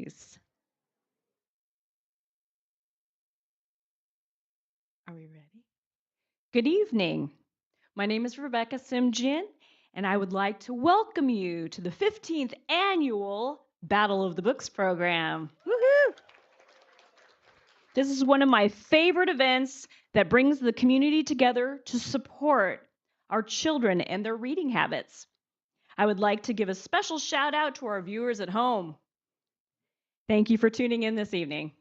ceremonies. Are we ready? Good evening. My name is Rebecca Simjian, and I would like to welcome you to the 15th annual Battle of the Books program. Woohoo! This is one of my favorite events that brings the community together to support our children and their reading habits. I would like to give a special shout out to our viewers at home. Thank you for tuning in this evening.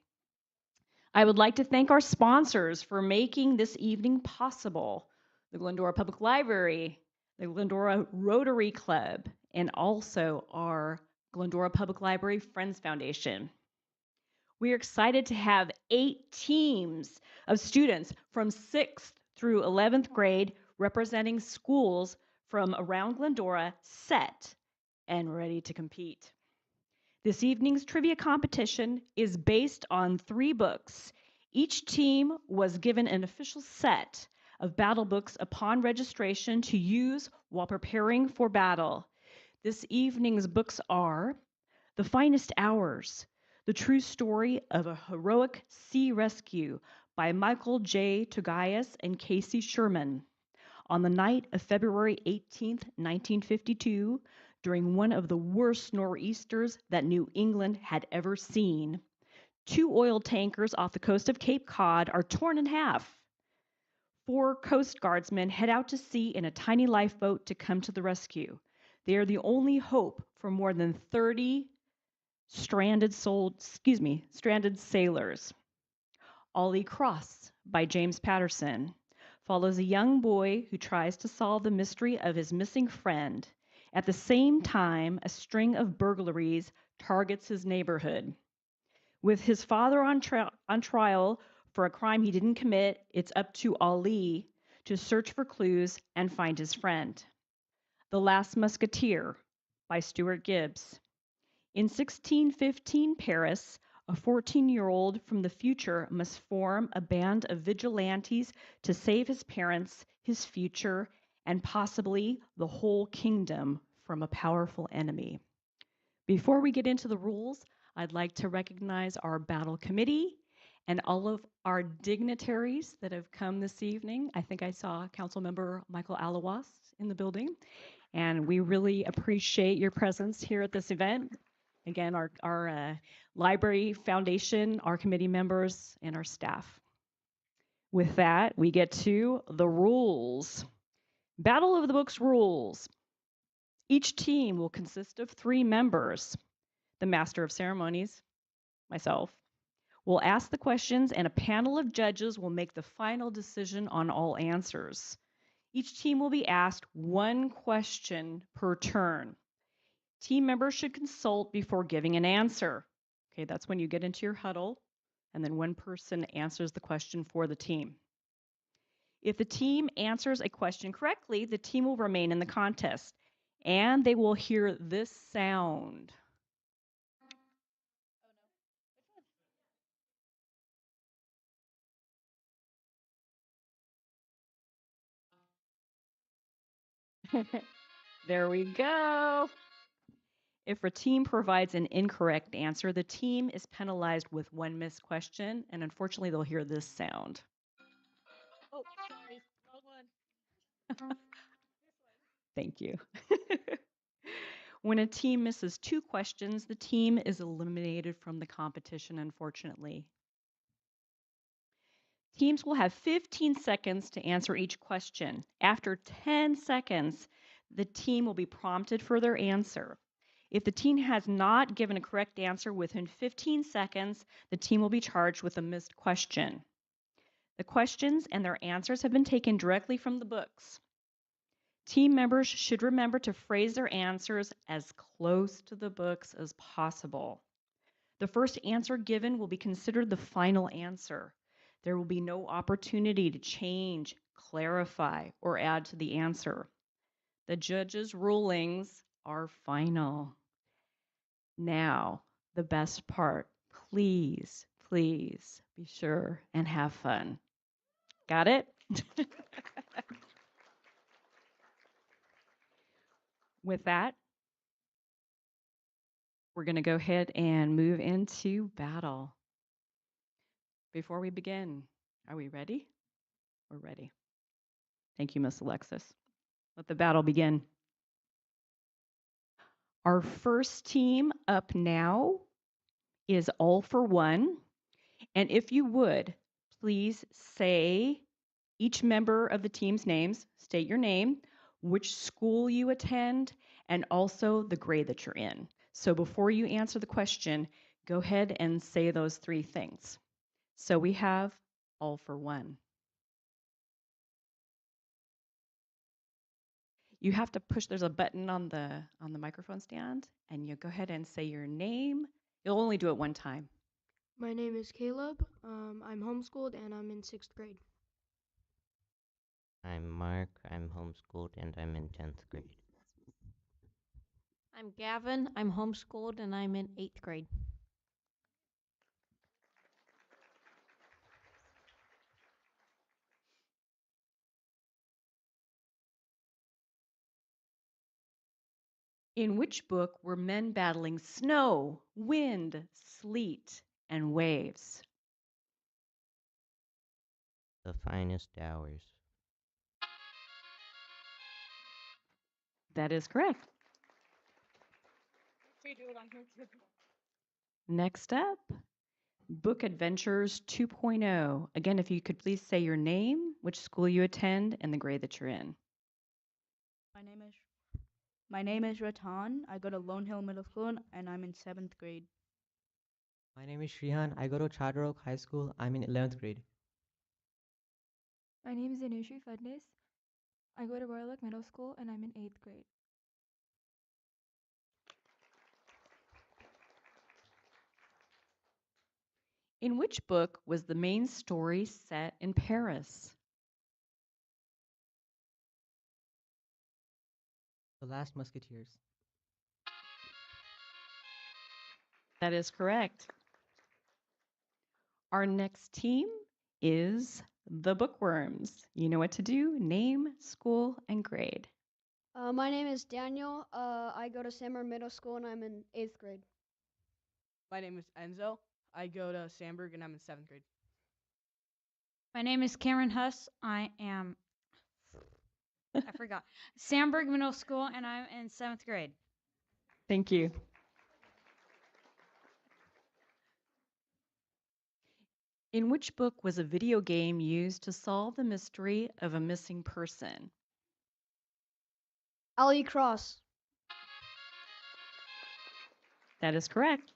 I would like to thank our sponsors for making this evening possible: the Glendora Public Library, the Glendora Rotary Club, and also our Glendora Public Library Friends Foundation. We are excited to have 8 teams of students from 6th through 11th grade representing schools from around Glendora set and ready to compete. This evening's trivia competition is based on 3 books. Each team was given an official set of battle books upon registration to use while preparing for battle. This evening's books are The Finest Hours, The True Story of a Heroic Sea Rescue by Michael J. Togayas and Casey Sherman. On the night of February 18th, 1952, during one of the worst nor'easters that New England had ever seen, 2 oil tankers off the coast of Cape Cod are torn in half. 4 Coast Guardsmen head out to sea in a tiny lifeboat to come to the rescue. They are the only hope for more than 30 stranded sailors. Ollie Cross by James Patterson follows a young boy who tries to solve the mystery of his missing friend. At the same time, a string of burglaries targets his neighborhood. With his father on trial for a crime he didn't commit, it's up to Ali to search for clues and find his friend. The Last Musketeer by Stuart Gibbs. In 1615 Paris, a 14-year-old from the future must form a band of vigilantes to save his parents, his future, and possibly the whole kingdom from a powerful enemy. Before we get into the rules, I'd like to recognize our battle committee and all of our dignitaries that have come this evening. I think I saw Councilmember Michael Alawas in the building, and we really appreciate your presence here at this event. Again, our Library Foundation, our committee members, and our staff. With that, we get to the rules. Battle of the Books rules. Each team will consist of 3 members. The Master of Ceremonies, myself, will ask the questions, and a panel of judges will make the final decision on all answers. Each team will be asked 1 question per turn. Team members should consult before giving an answer. Okay, that's when you get into your huddle, and then one person answers the question for the team. If the team answers a question correctly, the team will remain in the contest, and they will hear this sound. There we go. If a team provides an incorrect answer, the team is penalized with 1 missed question, and unfortunately, they'll hear this sound. Oh, sorry, wrong one. Thank you. When a team misses 2 questions, the team is eliminated from the competition, unfortunately. Teams will have 15 seconds to answer each question. After 10 seconds, the team will be prompted for their answer. If the team has not given a correct answer within 15 seconds, the team will be charged with a missed question. The questions and their answers have been taken directly from the books. Team members should remember to phrase their answers as close to the books as possible. The first answer given will be considered the final answer. There will be no opportunity to change, clarify, or add to the answer. The judges' rulings are final. Now, the best part. Please, please be sure and have fun. Got it? With that, We're going to go ahead and move into battle. Before we begin, are we ready? We're ready. Thank you, Miss Alexis. Let the battle begin. Our first team up now is All for One. And if you would, please say each member of the team's names, state your name, which school you attend, and also the grade that you're in. So before you answer the question, go ahead and say those three things. So we have All for One. You have to push, there's a button on the microphone stand, and you go ahead and say your name. You'll only do it one time. My name is Caleb. I'm homeschooled and I'm in 6th grade. I'm Mark. I'm homeschooled and I'm in 10th grade. I'm Gavin. I'm homeschooled and I'm in 8th grade. In which book were men battling snow, wind, sleet, and waves? The finest hours. That is correct. Next up, Book Adventures 2.0. Again, if you could please say your name, which school you attend, and the grade that you're in. My name is Ratan. I go to Lone Hill Middle School and I'm in 7th grade. My name is Shrihan. I go to Charter Oak High School. I'm in 11th grade. My name is Anushree Fadnis. I go to Royal Oak Middle School and I'm in 8th grade. In which book was the main story set in Paris? The Last Musketeers. That is correct. Our next team is the Bookworms. You know what to do. Name, school, and grade. My name is Daniel. I go to Sammer Middle School and I'm in 8th grade. My name is Enzo. I go to Sandburg and I'm in 7th grade. My name is Cameron Huss. I forgot. Sandburg Middle School and I'm in 7th grade. Thank you. In which book was a video game used to solve the mystery of a missing person? Ali Cross. That is correct.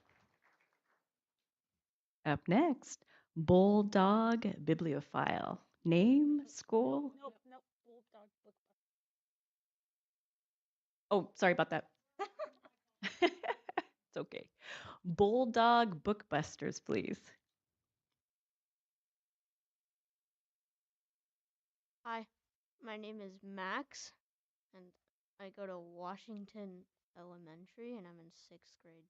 Up next, Bulldog Bibliophile. Name, school. Nope. Bulldog book. Oh, sorry about that. It's okay. Bulldog Bookbusters, please. Hi, my name is Max, and I go to Washington Elementary, and I'm in 6th grade.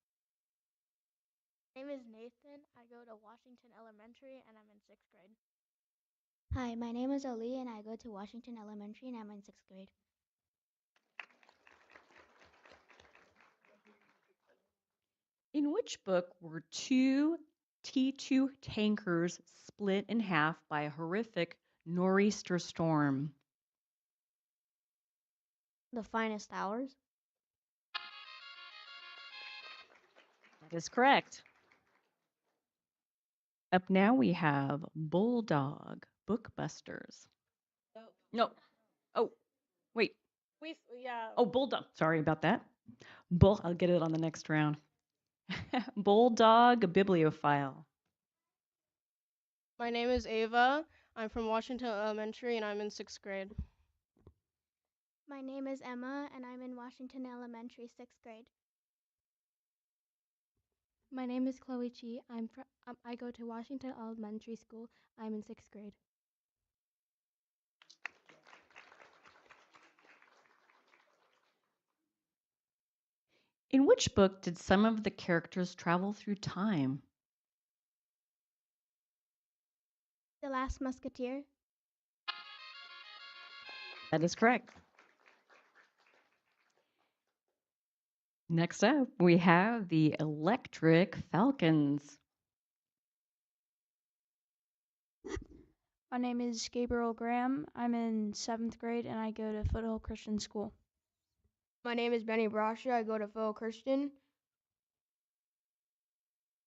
My name is Nathan. I go to Washington Elementary, and I'm in 6th grade. Hi, my name is Ali, and I go to Washington Elementary, and I'm in 6th grade. In which book were two T2 tankers split in half by a horrific nor'easter storm? The Finest Hours. That is correct. Up now we have Bulldog Bookbusters. No. Oh, wait. Oh, Bulldog. Sorry about that. I'll get it on the next round. Bulldog Bibliophile. My name is Ava. I'm from Washington Elementary and I'm in 6th grade. My name is Emma, and I'm in Washington Elementary, 6th grade. My name is Chloe Chi. I go to Washington Elementary School. I'm in 6th grade. In which book did some of the characters travel through time? The Last Musketeer. That is correct. Next up, we have the Electric Falcons. My name is Gabriel Graham. I'm in 7th grade and I go to Foothill Christian School. My name is Benny Brascia. I go to Phil Christian.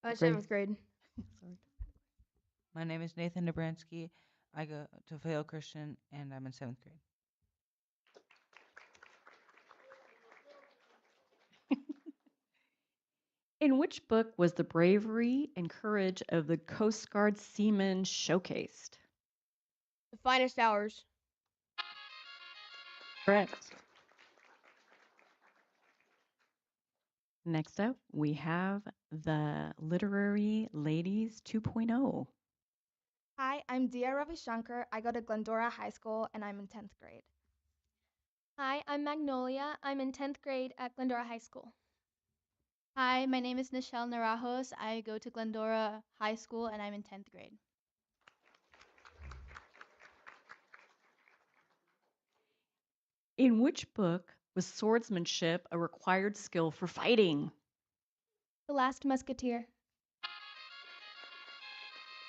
7th grade. My name is Nathan Dobransky. I go to Vale Christian and I'm in 7th grade. In which book was the bravery and courage of the Coast Guard seamen showcased? The Finest Hours. Correct. Next up, we have the Literary Ladies 2.0. Hi, I'm Dia Ravishankar. I go to Glendora High School and I'm in 10th grade. Hi, I'm Magnolia. I'm in 10th grade at Glendora High School. Hi, my name is Nichelle Narajos. I go to Glendora High School and I'm in 10th grade. In which book was swordsmanship a required skill for fighting? The Last Musketeer.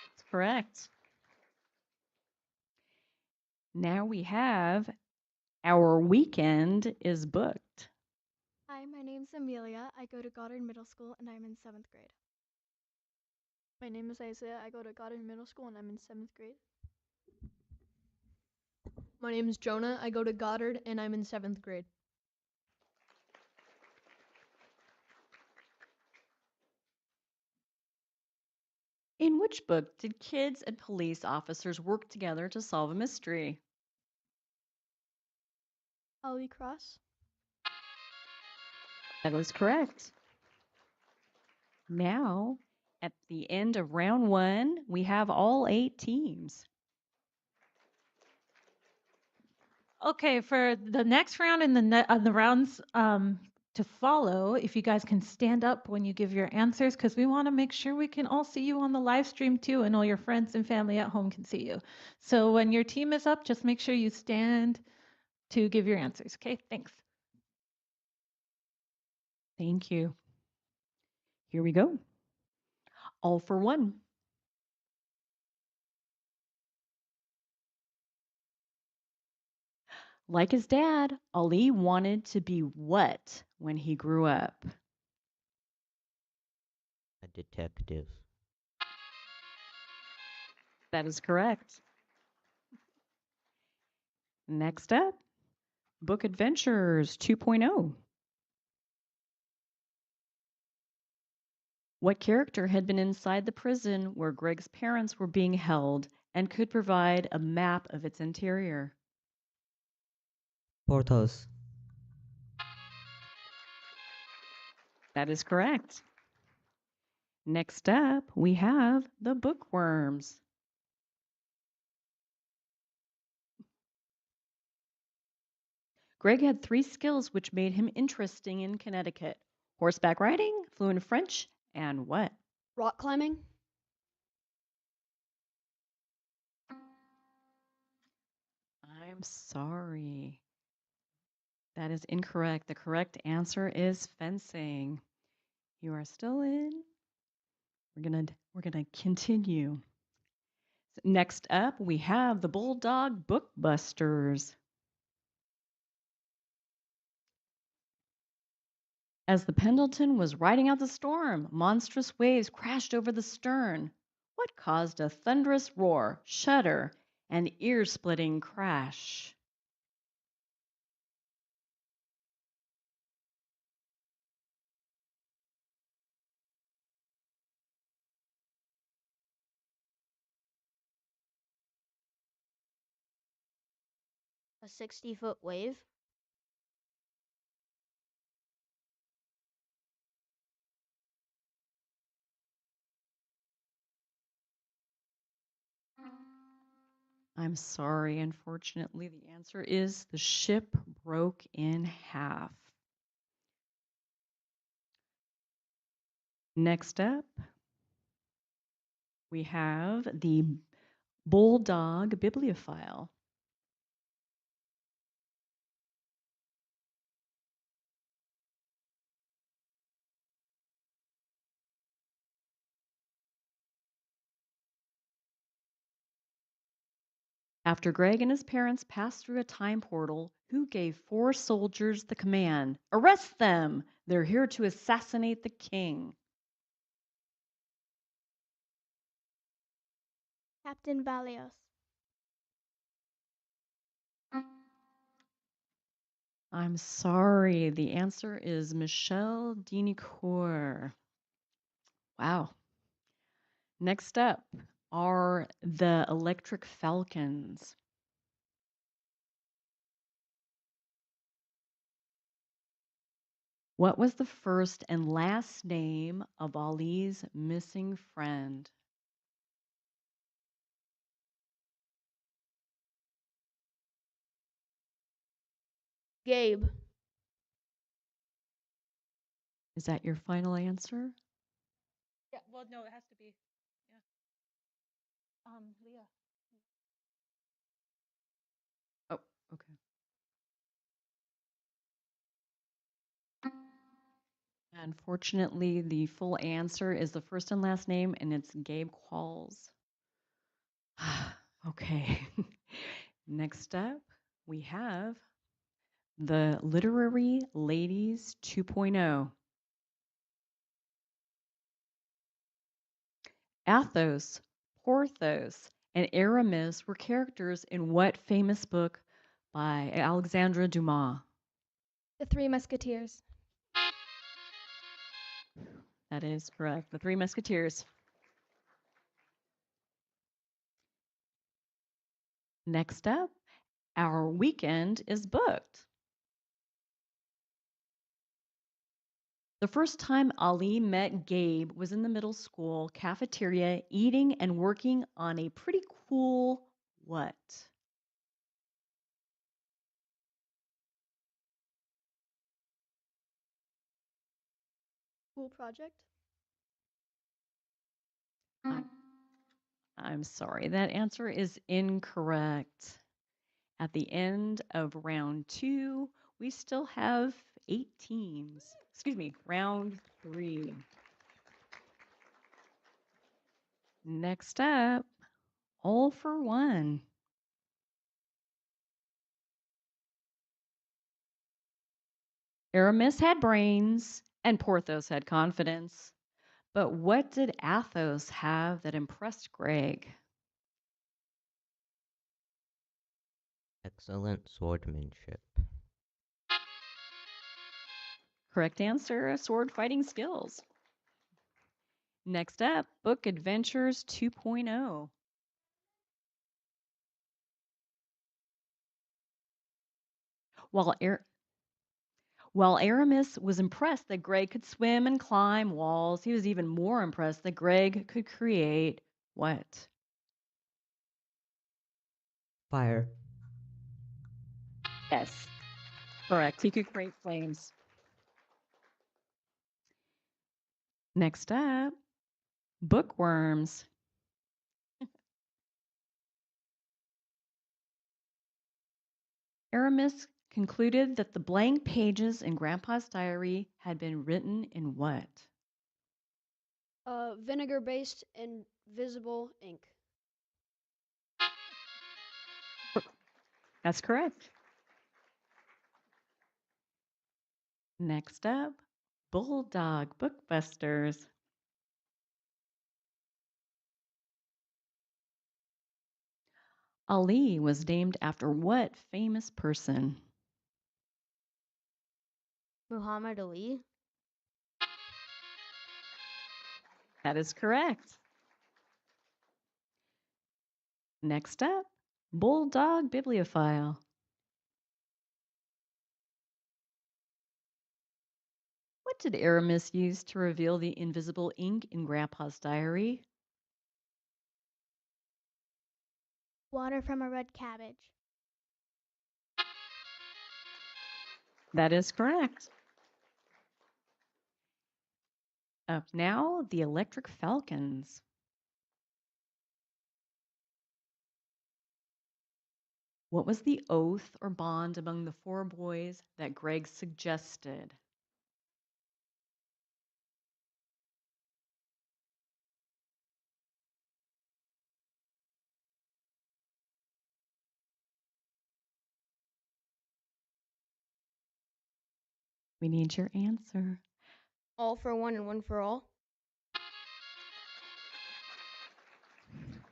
That's correct. Now we have Our Weekend is Booked. Hi, my name's Amelia. I go to Goddard Middle School and I'm in 7th grade. My name is Isaiah. I go to Goddard Middle School and I'm in 7th grade. My name is Jonah. I go to Goddard and I'm in 7th grade. In which book did kids and police officers work together to solve a mystery? Holy Cross. That is correct. Now, at the end of round 1, we have all 8 teams. Okay, for the next round and the rounds to follow, if you guys can stand up when you give your answers, because we want to make sure we can all see you on the live stream too, and all your friends and family at home can see you. So when your team is up, just make sure you stand to give your answers. Okay, thanks. Thank you. Here we go. All for one. Like his dad, Ali wanted to be what when he grew up? A detective. That is correct. Next up, Book Adventures 2.0. What character had been inside the prison where Greg's parents were being held and could provide a map of its interior? Porthos. That is correct. Next up, we have the Bookworms. Greg had 3 skills which made him interesting in Connecticut: horseback riding, fluent French, and what? Rock climbing. I'm sorry. That is incorrect. The correct answer is fencing. You are still in. We're gonna continue. Next up, we have the Bulldog Bookbusters. As the Pendleton was riding out the storm, monstrous waves crashed over the stern. What caused a thunderous roar, shudder, and ear-splitting crash? A 60-foot wave. I'm sorry, unfortunately, the answer is the ship broke in half. Next up, we have the Bulldog Bibliophile. After Greg and his parents passed through a time portal, who gave 4 soldiers the command, "Arrest them! They're here to assassinate the king"? Captain Valios. I'm sorry. The answer is Michelle Dinicourt. Wow. Next up are the Electric Falcons. What was the first and last name of Ali's missing friend? Gabe. Is that your final answer? Yeah, well, no, it has to be. Yeah. Leah. Oh, okay. Unfortunately, the full answer is the first and last name, and it's Gabe Qualls. Okay. Next up, we have the Literary Ladies 2.0. Athos, Porthos, and Aramis were characters in what famous book by Alexandre Dumas? The Three Musketeers. That is correct. The Three Musketeers. Next up, our weekend is booked. The first time Ali met Gabe was in the middle school cafeteria eating and working on a pretty cool what? School project. I'm sorry, that answer is incorrect. At the end of round 2, we still have 8 teams. Excuse me, round 3. Next up, all for one. Aramis had brains and Porthos had confidence. But what did Athos have that impressed Greg? Excellent swordsmanship. Correct answer, sword fighting skills. Next up, Book Adventures 2.0. While, While Aramis was impressed that Greg could swim and climb walls, he was even more impressed that Greg could create what? Fire. Yes, correct. He could create flames. Next up, bookworms. Aramis concluded that the blank pages in Grandpa's diary had been written in what? Vinegar-based invisible ink. That's correct. Next up, Bulldog Bookbusters. Ali was named after what famous person? Muhammad Ali. That is correct. Next up, Bulldog Bibliophile. What did Aramis use to reveal the invisible ink in Grandpa's diary? Water from a red cabbage. That is correct. Up now, the Electric Falcons. What was the oath or bond among the 4 boys that Greg suggested? We need your answer. All for one and one for all.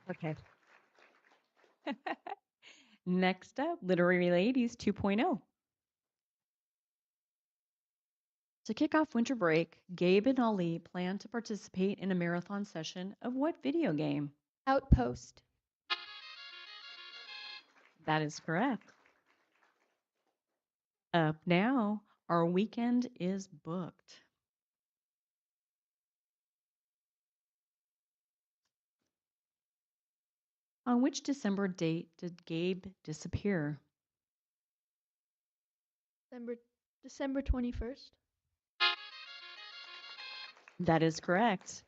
Okay. Next up, Literary Ladies 2.0. To kick off winter break, Gabe and Ali plan to participate in a marathon session of what video game? Outpost. That is correct. Up now, our weekend is booked. On which December date did Gabe disappear? December 21st. That is correct.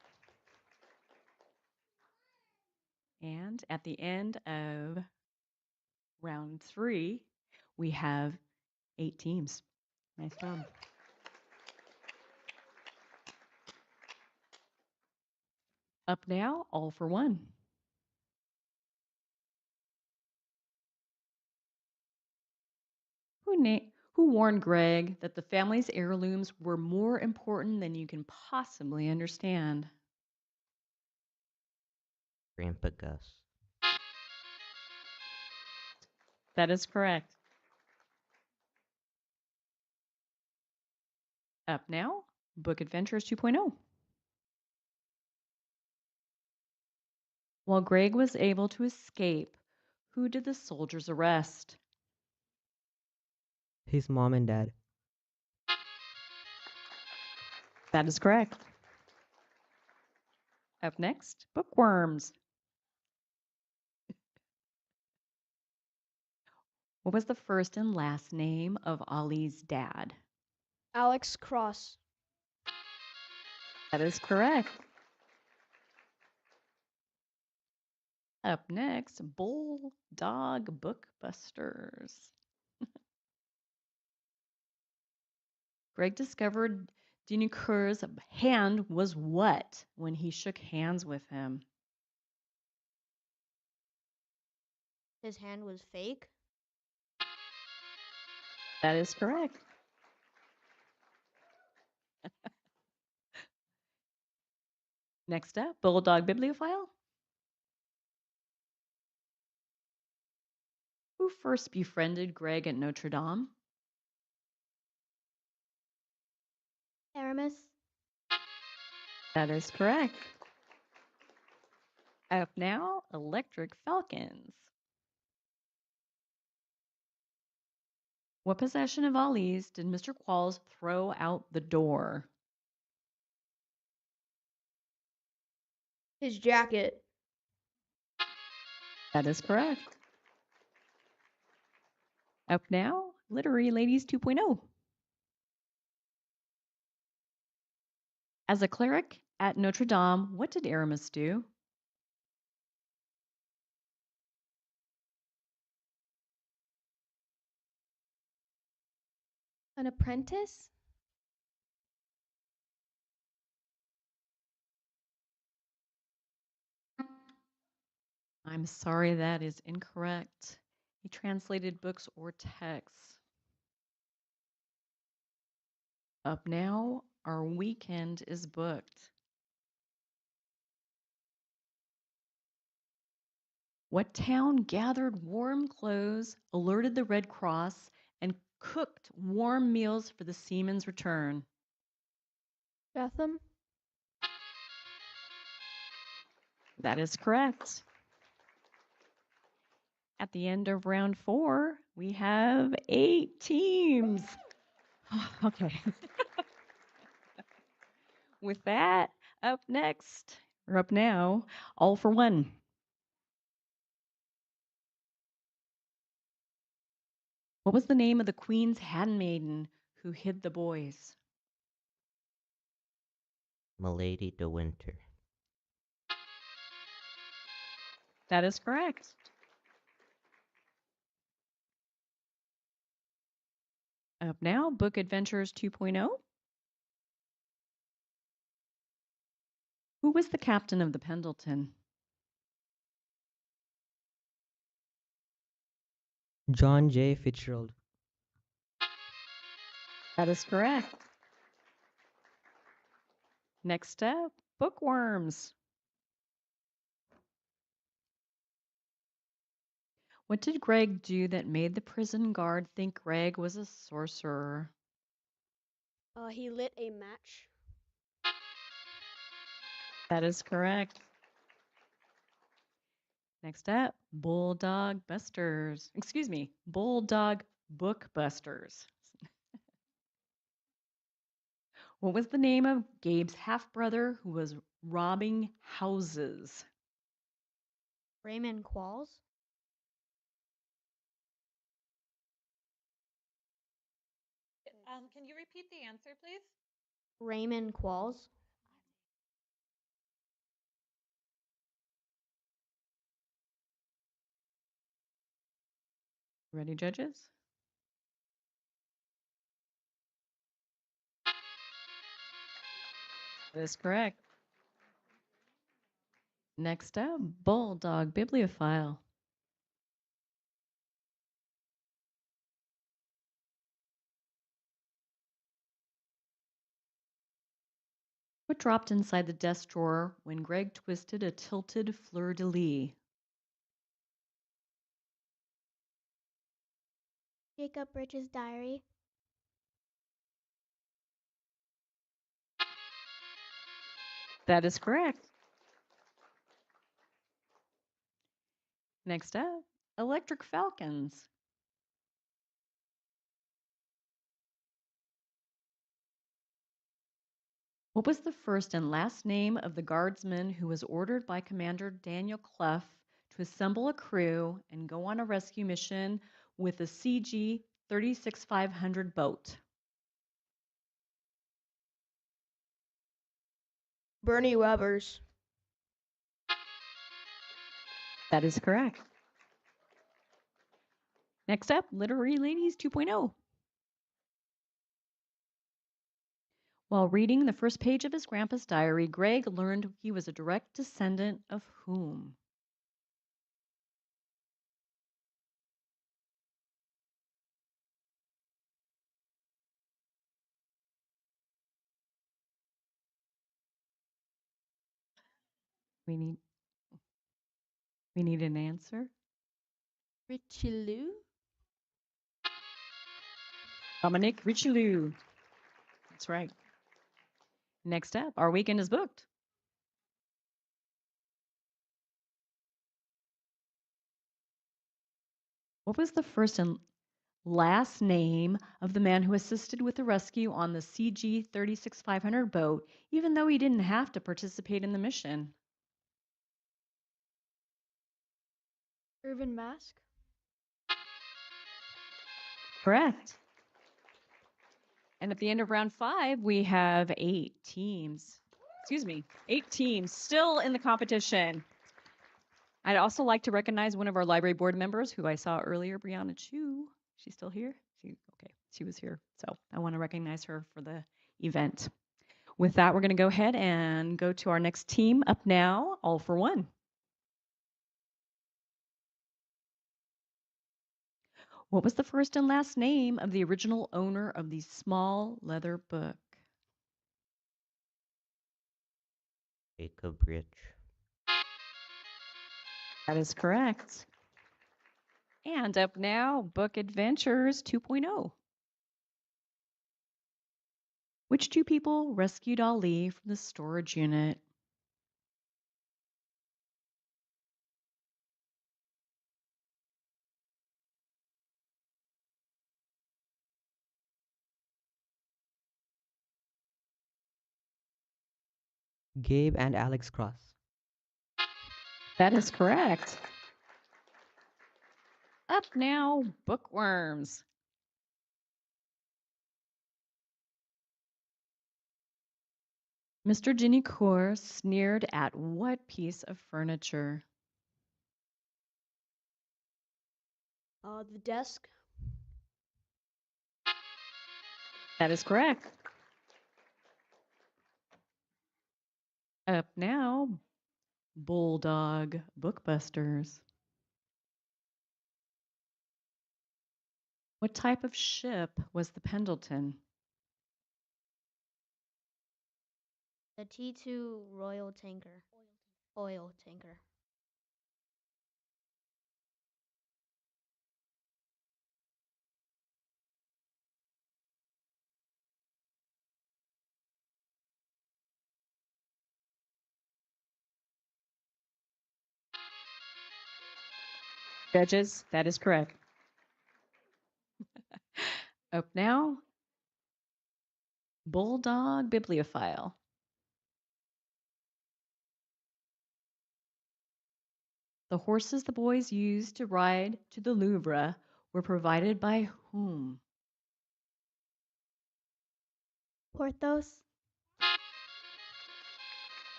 And at the end of round 3, we have 8 teams. Nice job. Up now, all for one. Who warned Greg that the family's heirlooms were more important than you can possibly understand? Grandpa Gus. That is correct. Up now, Book Adventures 2.0. While Greg was able to escape, who did the soldiers arrest? His mom and dad. That is correct. Up next, Bookworms. What was the first and last name of Ollie's dad? Alex Cross. That is correct. Up next, Bulldog Bookbusters. Greg discovered Dinocour's hand was what when he shook hands with him? His hand was fake. That is correct. Next up, Bulldog Bibliophile. Who first befriended Greg at Notre Dame? Aramis. That is correct. Up now, Electric Falcons. What possession of Ollie's did Mr. Qualls throw out the door? His jacket. That is correct. Up now, Literary Ladies 2.0. As a cleric at Notre Dame, what did Aramis do? An apprentice? I'm sorry, that is incorrect. He translated books or texts. Up now, our weekend is booked. What town gathered warm clothes, alerted the Red Cross, and cooked warm meals for the seaman's return? Betham? That is correct. At the end of round 4, we have 8 teams. Okay. With that, up now, All for One. What was the name of the Queen's handmaiden who hid the boys? Milady de Winter. That is correct. Up now, Book Adventures 2.0. Who was the captain of the Pendleton? John J. Fitzgerald. That is correct. Next up, bookworms. What did Greg do that made the prison guard think Greg was a sorcerer? He lit a match. That is correct. Next up, Bulldog Busters. Excuse me, Bulldog Bookbusters. What was the name of Gabe's half-brother who was robbing houses? Raymond Qualls? Can you repeat the answer, please? Raymond Qualls? Ready, judges? That is correct. Next up, Bulldog Bibliophile. What dropped inside the desk drawer when Greg twisted a tilted fleur-de-lis? Jacob Rich's diary. That is correct. Next up, Electric Falcons. What was the first and last name of the guardsman who was ordered by Commander Daniel Clough to assemble a crew and go on a rescue mission with a CG 36500 boat? Bernie Webbers. That is correct. Next up, Literary Ladies 2.0. While reading the first page of his grandpa's diary, Greg learned he was a direct descendant of whom? We need an answer. Richelieu? Dominic Richelieu. That's right. Next up, our weekend is booked. What was the first and last name of the man who assisted with the rescue on the CG 36500 boat, even though he didn't have to participate in the mission? Irvin Mask? Correct. And at the end of round 5, we have 8 teams. Excuse me, 8 teams still in the competition. I'd also like to recognize one of our library board members who I saw earlier, Brianna Chu. She's still here? She was here. So I want to recognize her for the event. With that, we're going to go ahead and go to our next team up now, All for One. What was the first and last name of the original owner of the small leather book? Jacob Rich. That is correct. And up now, Book Adventures 2.0. Which 2 people rescued Ali from the storage unit? Gabe and Alex Cross. That is correct. Up now, Bookworms. Mr. Ginicourt sneered at what piece of furniture? The desk. That is correct. Up now, Bulldog Bookbusters. What type of ship was the Pendleton? The T2 Royal Tanker. Oil tanker. Judges, that is correct. Up now, Bulldog Bibliophile. The horses the boys used to ride to the Louvre were provided by whom? Porthos.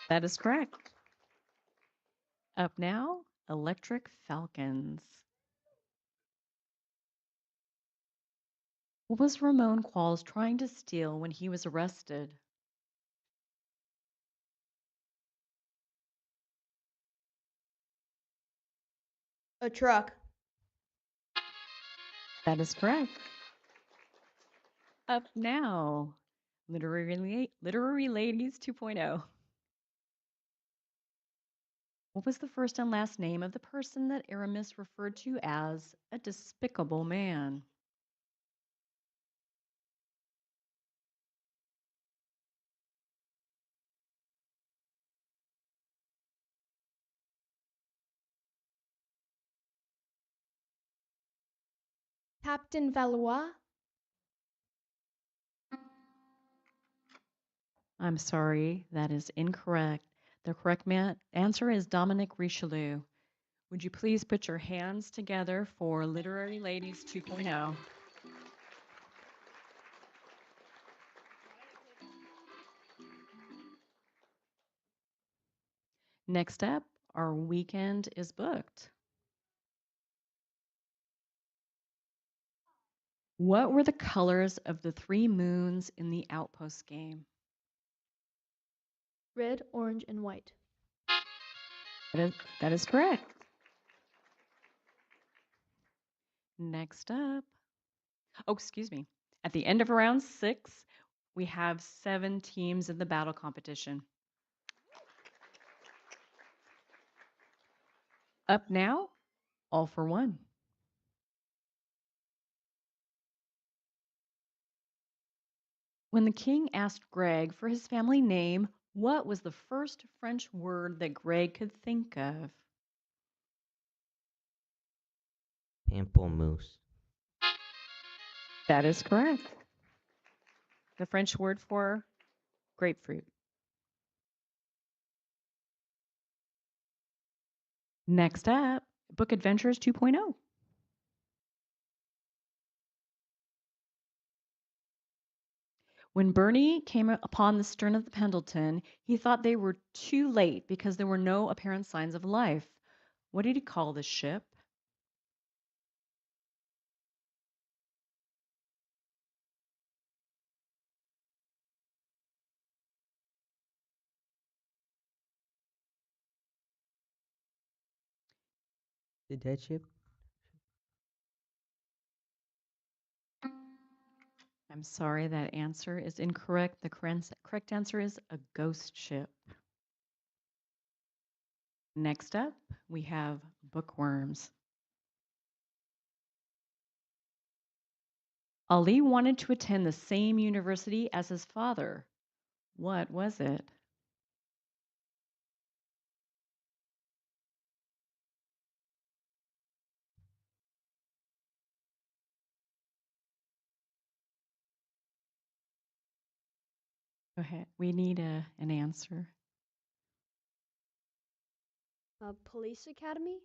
That is correct. Up now, Electric Falcons. What was Ramon Qualls trying to steal when he was arrested? A truck. That is correct. Up now, Literary Ladies 2.0. What was the first and last name of the person that Aramis referred to as a despicable man? Captain Valois. I'm sorry, that is incorrect. The correct answer is Dominic Richelieu. Would you please put your hands together for Literary Ladies 2.0? Next up, our weekend is booked. What were the colors of the 3 moons in the Outpost game? Red, orange, and white. That is correct. Next up, oh, excuse me. At the end of round 6, we have 7 teams in the battle competition. Up now, All for One. When the king asked Greg for his family name, what was the first French word that Greg could think of? Pamplemousse. That is correct. The French word for grapefruit. Next up, Book Adventures 2.0. When Bernie came upon the stern of the Pendleton, he thought they were too late because there were no apparent signs of life. What did he call the ship? The dead ship. I'm sorry, that answer is incorrect. The correct answer is a ghost ship. Next up, we have bookworms. Ali wanted to attend the same university as his father. What was it? Go ahead. We need an answer. Police Academy?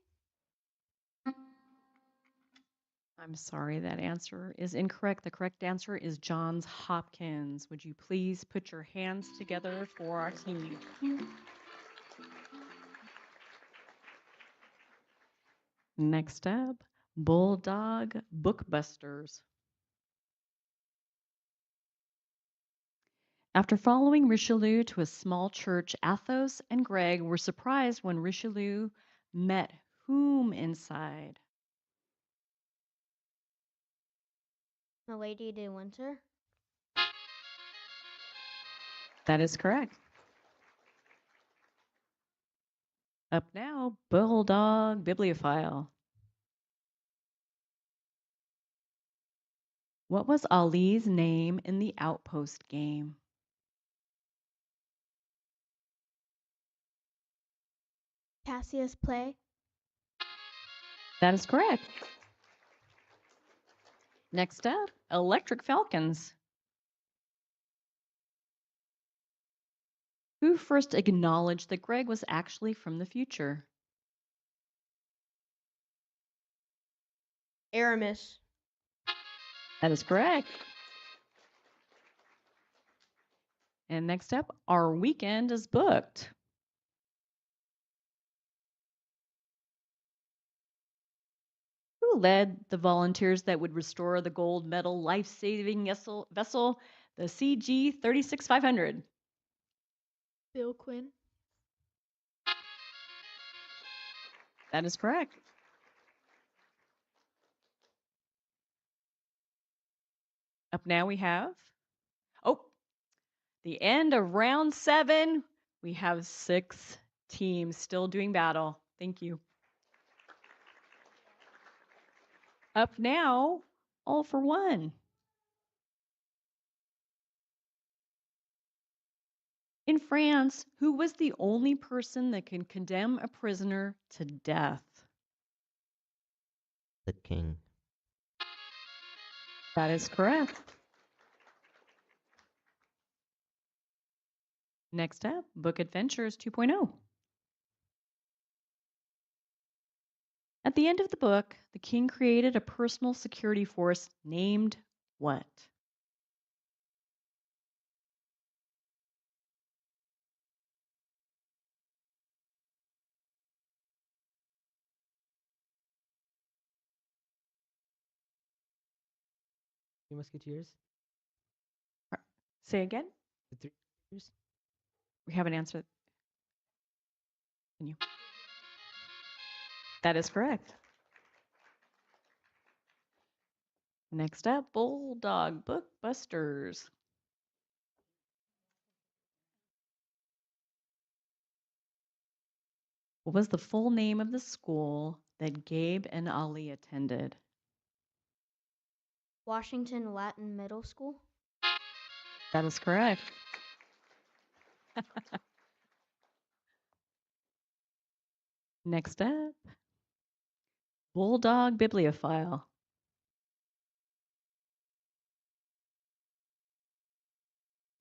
I'm sorry, that answer is incorrect. The correct answer is Johns Hopkins. Would you please put your hands together for our team? Next up, Bulldog Bookbusters. After following Richelieu to a small church, Athos and Greg were surprised when Richelieu met whom inside? Milady de Winter. That is correct. Up now, Bulldog Bibliophile. What was Ali's name in the Outpost game? Cassius Play. That is correct. Next up, Electric Falcons. Who first acknowledged that Greg was actually from the future? Aramis. That is correct. And next up, our weekend is booked. Who led the volunteers that would restore the gold medal life-saving vessel, the CG 36500? Bill Quinn. That is correct. Up now we have, the end of round 7. We have 6 teams still doing battle. Thank you. Up now, all for one. In France, who was the only person that can condemn a prisoner to death? The king. That is correct. Next up, Book Adventures 2.0. At the end of the book, the king created a personal security force named what? Three Musketeers. Say again? The Three Musketeers. We haven't answered. Can you? That is correct. Next up, Bulldog Bookbusters. What was the full name of the school that Gabe and Ali attended? Washington Latin Middle School. That is correct. Next up, Bulldog Bibliophile.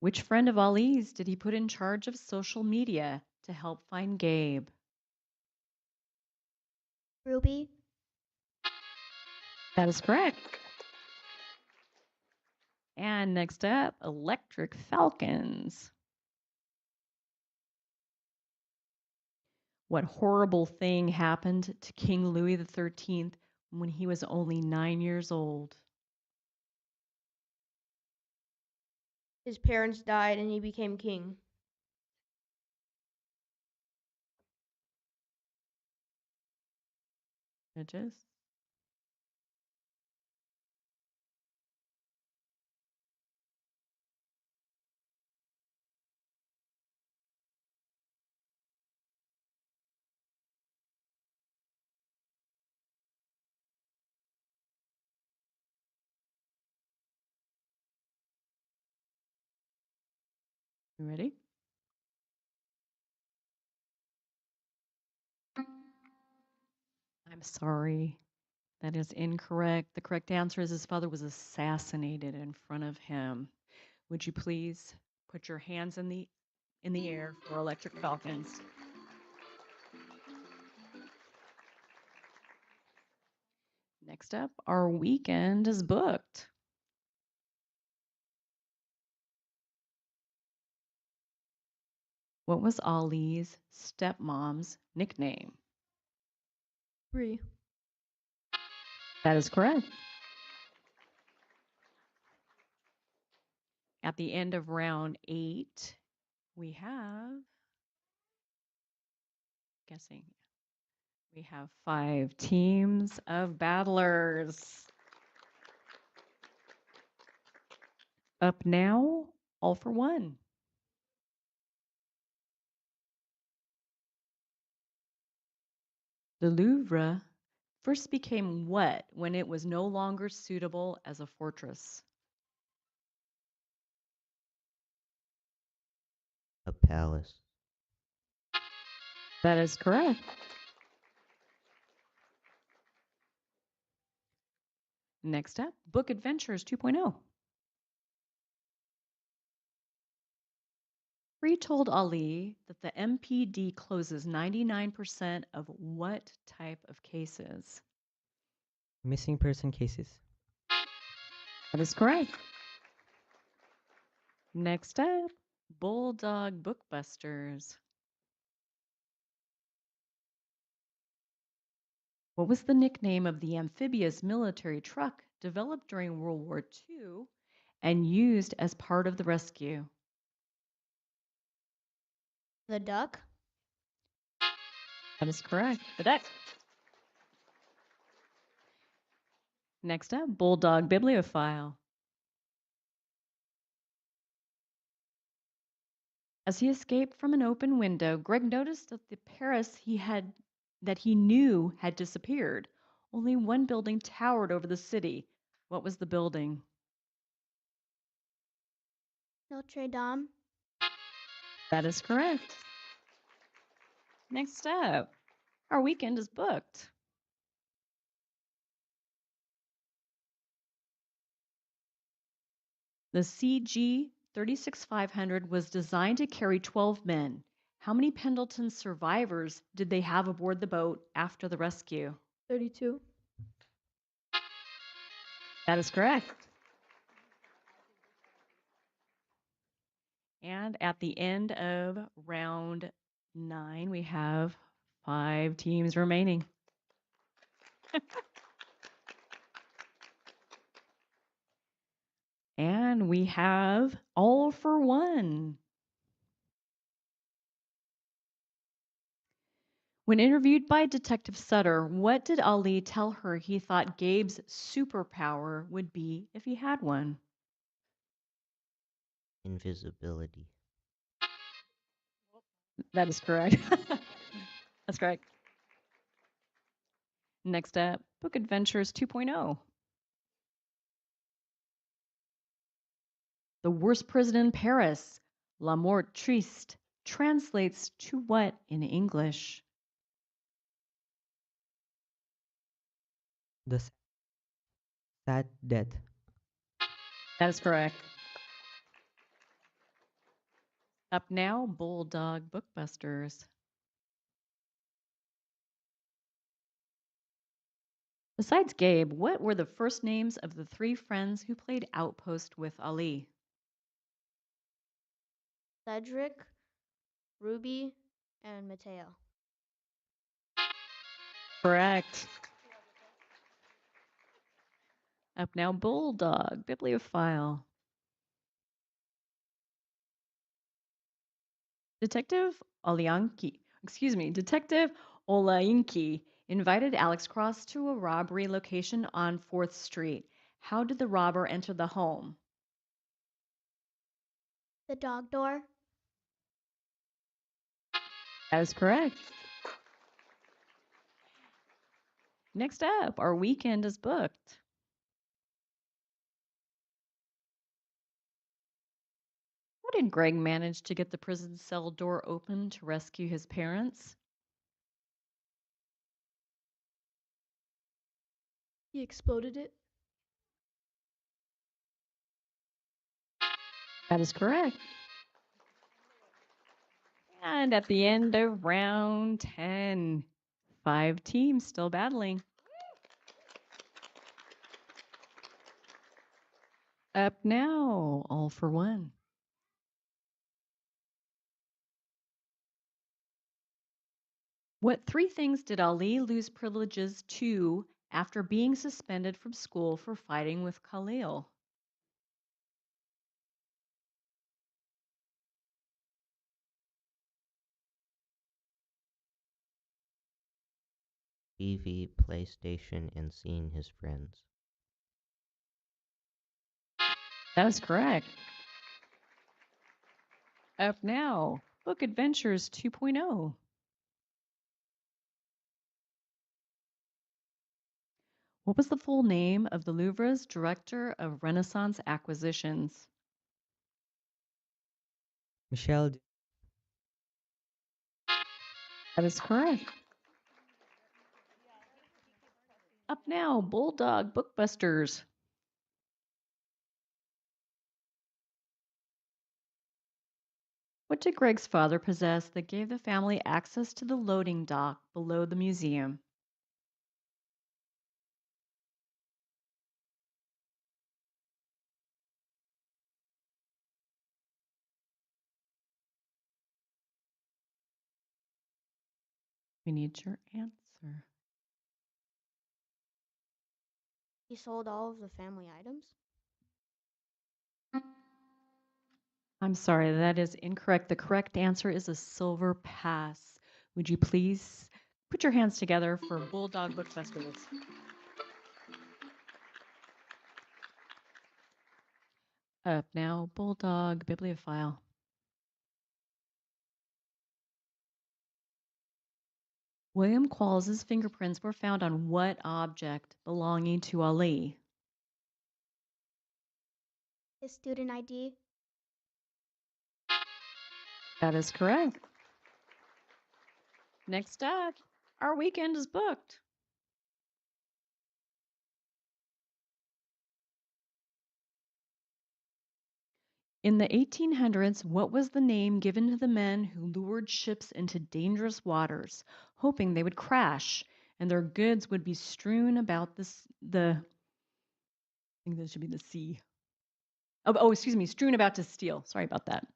Which friend of Ali's did he put in charge of social media to help find Gabe? Ruby. That is correct. And next up, Electric Falcons. What horrible thing happened to King Louis XIII when he was only 9 years old? His parents died and he became king. Judges? You ready? I'm sorry. That is incorrect. The correct answer is his father was assassinated in front of him. Would you please put your hands in the air for Electric Falcons? Next up, our weekend is booked. What was Ali's stepmom's nickname? Bree. That is correct. At the end of round 8, we have, we have 5 teams of battlers. Up now, all for one. The Louvre first became what when it was no longer suitable as a fortress? A palace. That is correct. Next up, Book Adventures 2.0. Free told Ali that the MPD closes 99% of what type of cases? Missing person cases. That is correct. Next up, Bulldog Bookbusters. What was the nickname of the amphibious military truck developed during World War II and used as part of the rescue? The duck. That is correct. The duck. Next up, Bulldog Bibliophile. As he escaped from an open window, Greg noticed that the Paris he knew had disappeared. Only one building towered over the city. What was the building? Notre Dame. That is correct. Next up, our weekend is booked. The CG 36500 was designed to carry 12 men. How many Pendleton survivors did they have aboard the boat after the rescue? 32. That is correct. And at the end of round 9, we have 5 teams remaining. And we have all for one. When interviewed by Detective Sutter, what did Ali tell her he thought Gabe's superpower would be if he had one? Invisibility. That is correct. That's correct. Next up, Book Adventures 2.0. The worst prison in Paris, La Mort Triste, translates to what in English? The sad death. That is correct. Up now, Bulldog Bookbusters. Besides Gabe, what were the first names of the 3 friends who played Outpost with Ali? Cedric, Ruby, and Mateo. Correct. Up now, Bulldog Bibliophile. Detective Olainki invited Alex Cross to a robbery location on 4th Street. How did the robber enter the home? The dog door. That is correct. Next up, our weekend is booked. How did Greg manage to get the prison cell door open to rescue his parents? He exploded it. That is correct. And at the end of round 10, 5 teams still battling. Up now, all for one. What 3 things did Ali lose privileges to after being suspended from school for fighting with Khalil? TV, PlayStation, and seeing his friends. That is correct. Up now, Book Adventures 2.0. What was the full name of the Louvre's Director of Renaissance Acquisitions? Michelle. That is correct. Up now, Bulldog Bookbusters. What did Greg's father possess that gave the family access to the loading dock below the museum? We need your answer. He sold all of the family items? I'm sorry, that is incorrect. The correct answer is a silver pass. Would you please put your hands together for Bulldog Bookbusters? Up now, Bulldog Bibliophile. William Qualls's fingerprints were found on what object belonging to Ali? His student ID. That is correct. Next up, our weekend is booked. In the 1800s, what was the name given to the men who lured ships into dangerous waters, hoping they would crash and their goods would be strewn about I think that should be the sea. Excuse me, strewn about to steal. Sorry about that.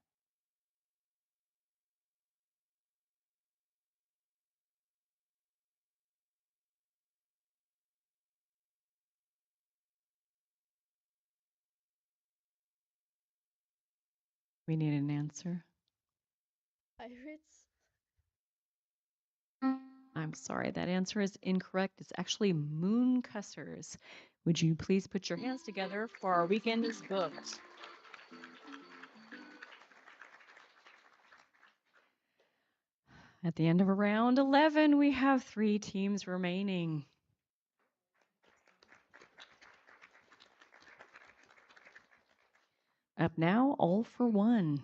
We need an answer. Pirates? I'm sorry, that answer is incorrect. It's actually moon cussers. Would you please put your hands together for our weekend is booked? At the end of round 11, we have 3 teams remaining. Up now, all for one.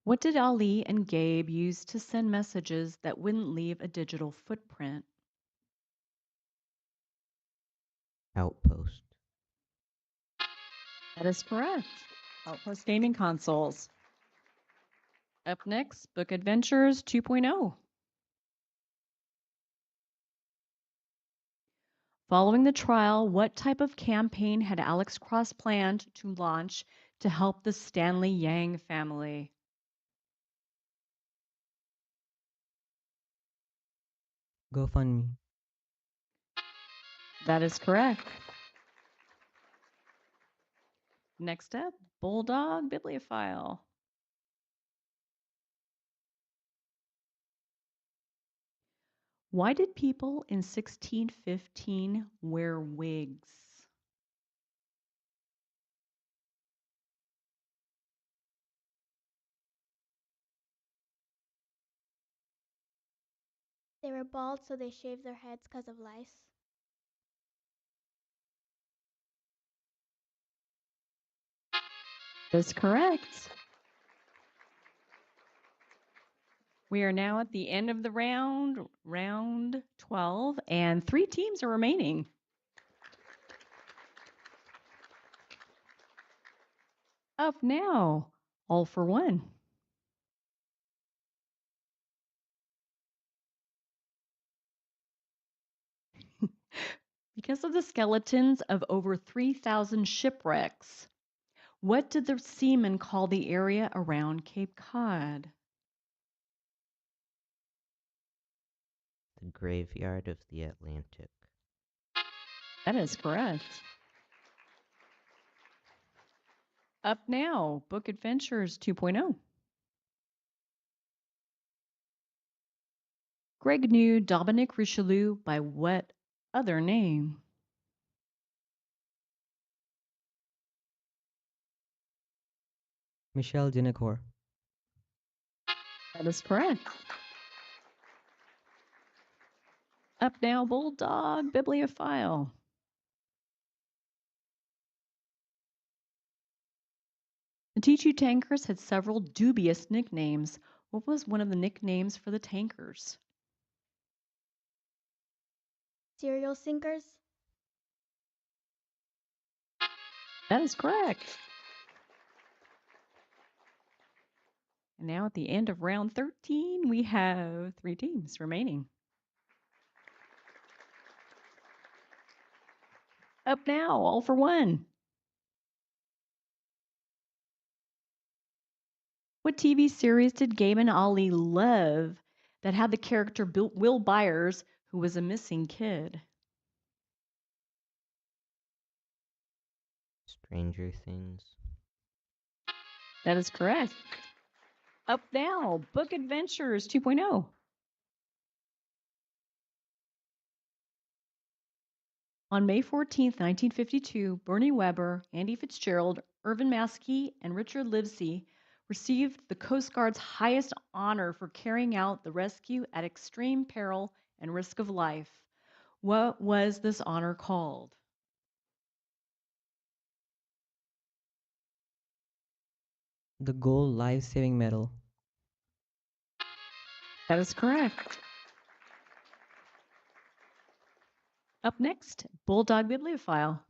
What did Ali and Gabe use to send messages that wouldn't leave a digital footprint? Outpost. That is correct. Outpost gaming consoles. Up next, Book Adventures 2.0. Following the trial, what type of campaign had Alex Cross planned to launch to help the Stanley Yang family? GoFundMe. That is correct. Next up, Bulldog Bibliophile. Why did people in 1615 wear wigs? They were bald, so they shaved their heads because of lice. That's correct. We are now at the end of the round 12, and 3 teams are remaining. Up now, all for one. Because of the skeletons of over 3,000 shipwrecks, what did the seamen call the area around Cape Cod? The graveyard of the Atlantic. That is correct. Up now, Book Adventures 2.0. Greg knew Dominic Richelieu by what other name? Michelle Dinacour. That is correct. Up now, Bulldog Bibliophile. The T2 tankers had several dubious nicknames. What was one of the nicknames for the tankers? Serial sinkers. That is correct. And now at the end of round 13, we have 3 teams remaining. Up now, all for one. What TV series did Gaiman Ali love that had the character Will Byers, who was a missing kid? Stranger Things. That is correct. Up now, Book Adventures 2.0. On May 14, 1952, Bernie Weber, Andy Fitzgerald, Irvin Maskey, and Richard Livesey received the Coast Guard's highest honor for carrying out the rescue at extreme peril and risk of life. What was this honor called? The Gold Life-Saving Medal. That is correct. Up next, Bulldog Bibliophile.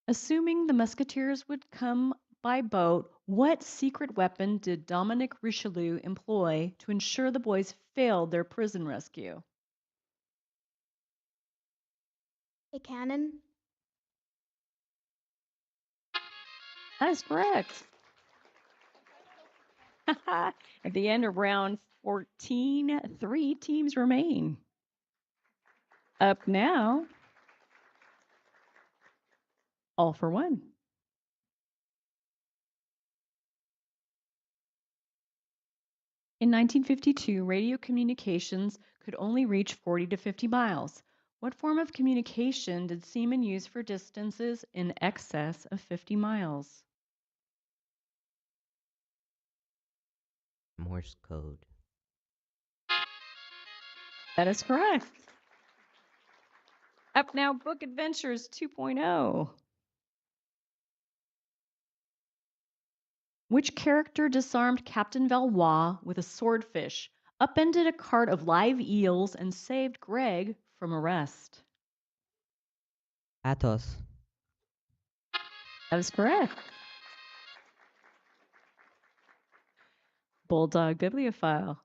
Assuming the musketeers would come by boat, what secret weapon did Dominic Richelieu employ to ensure the boys failed their prison rescue? A cannon. That is correct. At the end of round 14, 3 teams remain. Up now, all for one. In 1952, radio communications could only reach 40 to 50 miles. What form of communication did seamen use for distances in excess of 50 miles? Morse code. That is correct. Up now, Book Adventures 2.0. Which character disarmed Captain Valois with a swordfish, upended a cart of live eels, and saved Greg from arrest? Athos. That is correct. Bulldog Bibliophile.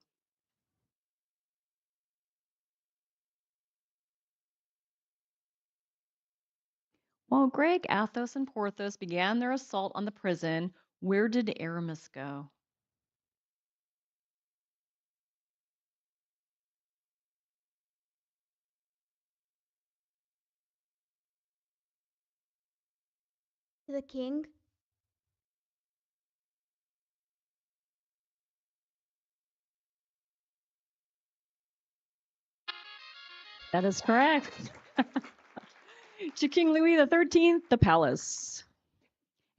While Greg, Athos, and Porthos began their assault on the prison, where did Aramis go? To the king. That is correct. To King Louis XIII, the palace.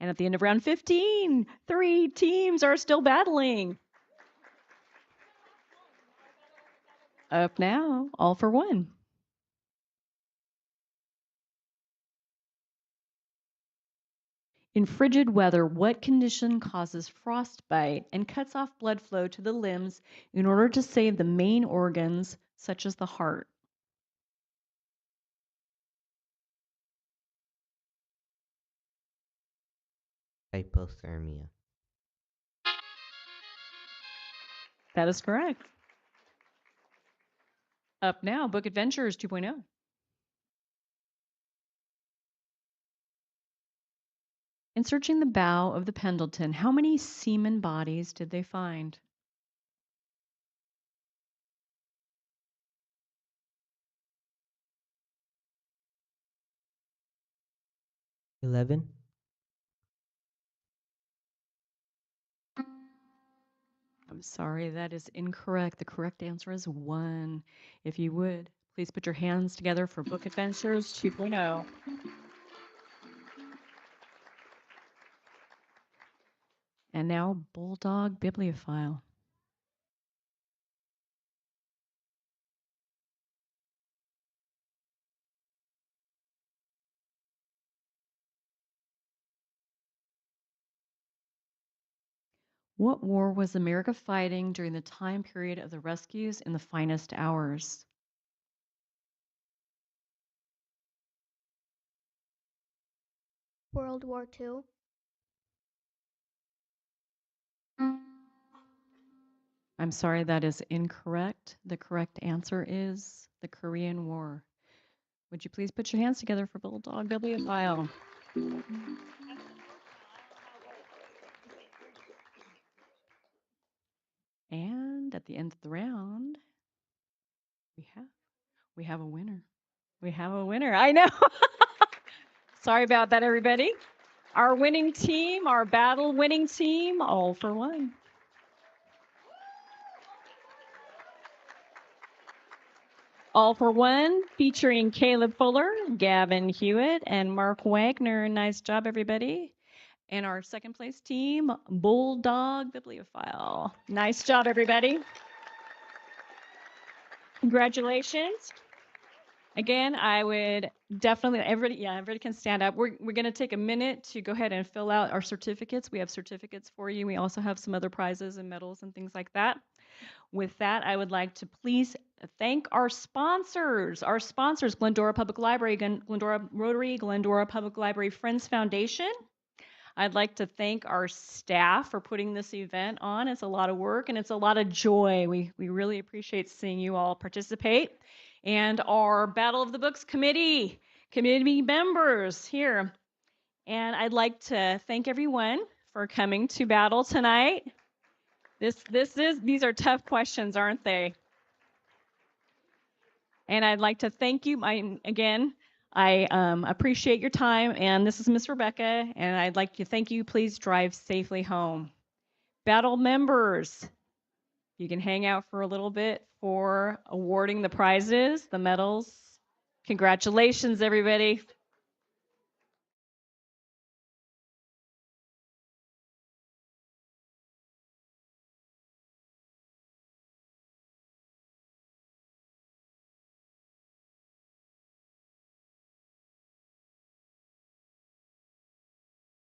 And at the end of round 15, 3 teams are still battling. Up now, all for one. In frigid weather, what condition causes frostbite and cuts off blood flow to the limbs in order to save the main organs, such as the heart? Hypothermia. That is correct. Up now, Book Adventures 2.0. In searching the bow of the Pendleton, how many seamen bodies did they find? $11. I'm sorry, that is incorrect. The correct answer is 1. If you would, please put your hands together for Book Adventures 2.0. And now, Bulldog Bibliophile. What war was America fighting during the time period of the rescues in the finest hours? World War II. I'm sorry, that is incorrect. The correct answer is the Korean War. Would you please put your hands together for Bulldog Bibliophile? And at the end of the round, we have a winner. We have a winner. I know. Sorry about that, everybody. Our winning team, our battle winning team, all for one. All for One, featuring Caleb Fuller, Gavin Hewitt, and Mark Wagner. Nice job, everybody. And our second place team, Bulldog Bibliophile. Nice job, everybody. Congratulations. Again, I would definitely, everybody can stand up. We're going to take a minute to go ahead and fill out our certificates. We have certificates for you. We also have some other prizes and medals and things like that. With that, I would like to please thank our sponsors, Glendora Public Library, Glendora Rotary, Glendora Public Library Friends Foundation. I'd like to thank our staff for putting this event on. It's a lot of work and it's a lot of joy. We really appreciate seeing you all participate. And our Battle of the Books committee members here. And I'd like to thank everyone for coming to battle tonight. These are tough questions, aren't they? And I'd like to thank you. I appreciate your time, and this is Miss Rebecca, and I'd like to thank you. Please drive safely home. Battle members, you can hang out for a little bit for awarding the prizes, the medals. Congratulations, everybody.